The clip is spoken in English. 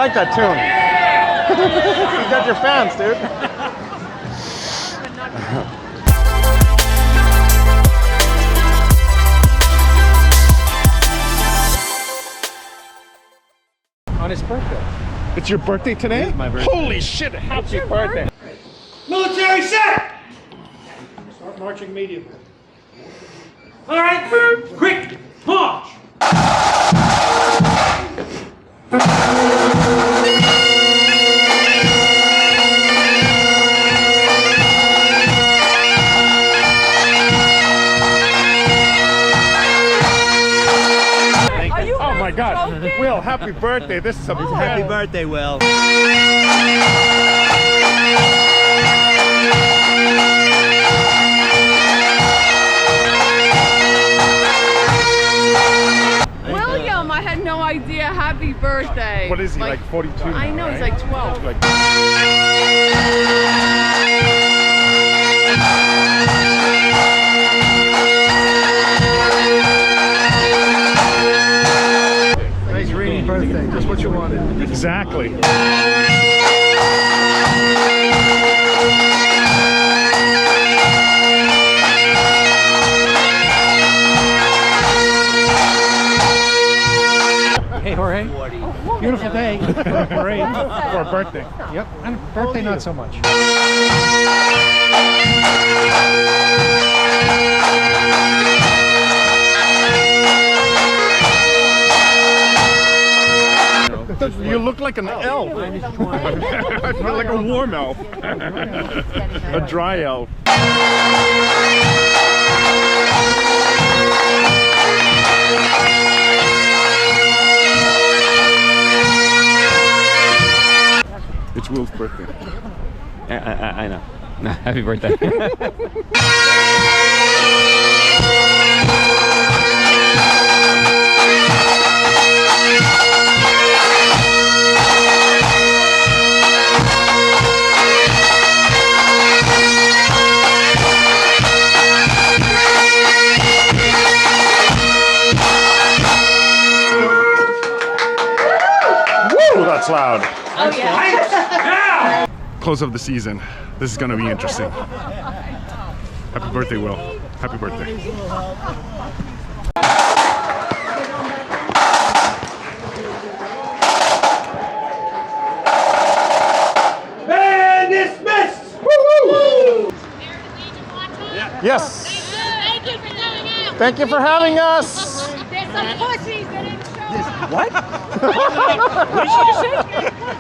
like that tune. You got your fans, dude. On his birthday. It's your birthday today? It is my birthday. Holy shit, happy birthday. Military set! Start marching immediately. All right, quick, march! Oh my God. Will, happy birthday. This is a Happy birthday, Will. William, I had no idea. Happy birthday. What is he, like 42 now, I know, right? he's like 12. Nice rainy birthday, just what you wanted. Exactly. Hey, Jorge. Beautiful day for a parade. For a birthday. Yep, and birthday not so much. You look like an elf. I feel like a warm elf. A dry elf. It's Will's birthday. I know. Happy birthday. Woo, that's loud. Oh, yeah. Close of the season. This is going to be interesting. Happy birthday, Will. Happy birthday. And dismissed! Woo! Yes. Thank you for coming out. Thank you for having us. There's some pussies that didn't show up. What? What did she just say?